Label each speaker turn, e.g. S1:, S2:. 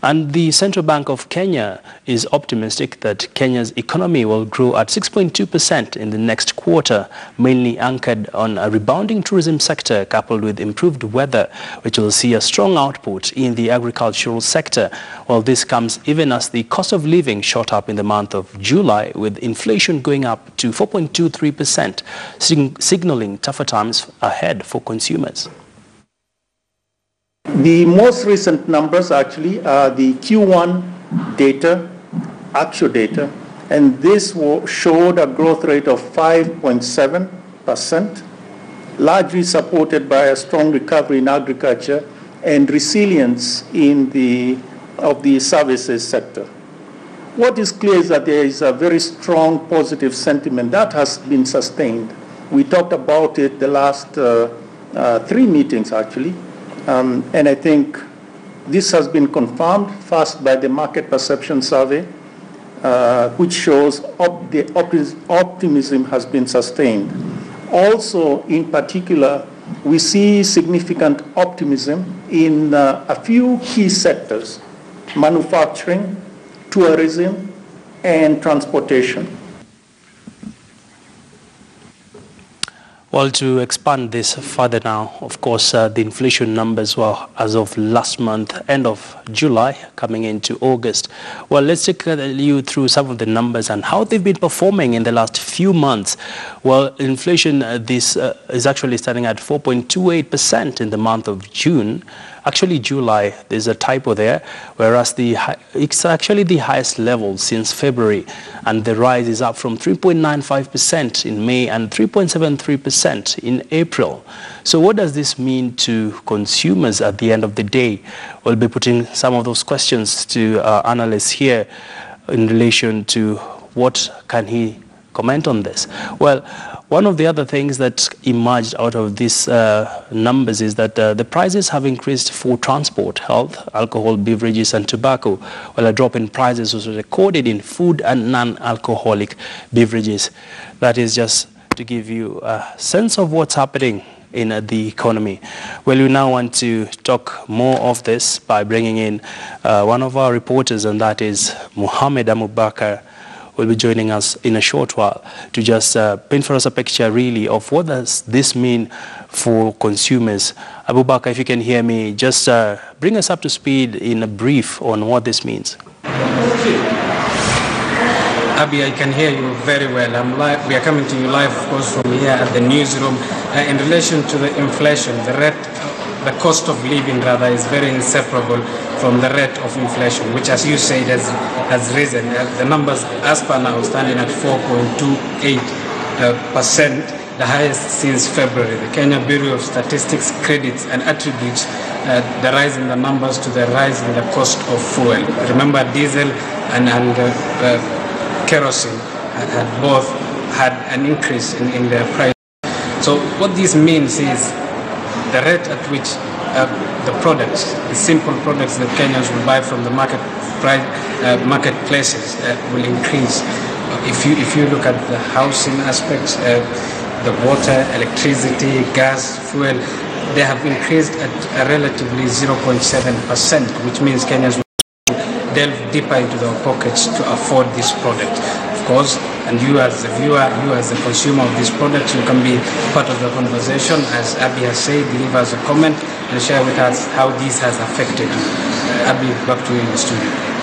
S1: And the Central Bank of Kenya is optimistic that Kenya's economy will grow at 6.2% in the next quarter, mainly anchored on a rebounding tourism sector coupled with improved weather, which will see a strong output in the agricultural sector. Well, this comes even as the cost of living shot up in the month of July, with inflation going up to 4.23%, signaling tougher times ahead for consumers.
S2: The most recent numbers actually are the Q1 data, actual data, and this showed a growth rate of 5.7%, largely supported by a strong recovery in agriculture and resilience of the services sector. What is clear is that there is a very strong positive sentiment that has been sustained. We talked about it the last 3 meetings actually. And I think this has been confirmed first by the market perception survey, which shows the optimism has been sustained. Also, in particular, we see significant optimism in a few key sectors: manufacturing, tourism, and transportation.
S1: Well, to expand this further now, of course, the inflation numbers were as of last month, end of July, coming into August. Well, let's take you through some of the numbers and how they've been performing in the last few months. Well, inflation this is actually standing at 4.28% in the month of June. Actually, July, there's a typo there, whereas it's actually the highest level since February, and the rise is up from 3.95% in May and 3.73% in April. So what does this mean to consumers at the end of the day? We'll be putting some of those questions to our analysts here in relation to what can he comment on this. Well, one of the other things that emerged out of these numbers is that the prices have increased for transport, health, alcohol, beverages and tobacco, while a drop in prices was recorded in food and non-alcoholic beverages. That is just to give you a sense of what's happening in the economy. Well, we now want to talk more of this by bringing in one of our reporters, and that is Mohamed Abubakar, will be joining us in a short while to just paint for us a picture really of what does this mean for consumers. Abubakar, if you can hear me, just bring us up to speed in a brief on what this means.
S3: Abby, I can hear you very well. I'm live. We are coming to you live, of course, from here at the newsroom. In relation to the inflation, the cost of living rather is very inseparable from the rate of inflation, which, as you said, has risen. The numbers as per now standing at 4.28%, the highest since February. The Kenya Bureau of Statistics credits and attributes the rise in the numbers to the rise in the cost of fuel. Remember, diesel and kerosene had both had an increase in their price. So what this means is the rate at which the products, the simple products that Kenyans will buy from the marketplaces will increase. If you look at the housing aspects, the water, electricity, gas, fuel, they have increased at a relatively 0.7%, which means Kenyans will delve deeper into their pockets to afford this product. Of course, and you as the viewer, you as the consumer of this product, you can be part of the conversation. As Abby has said, leave us a comment and share with us how this has affected you. Abby, back to you in the studio.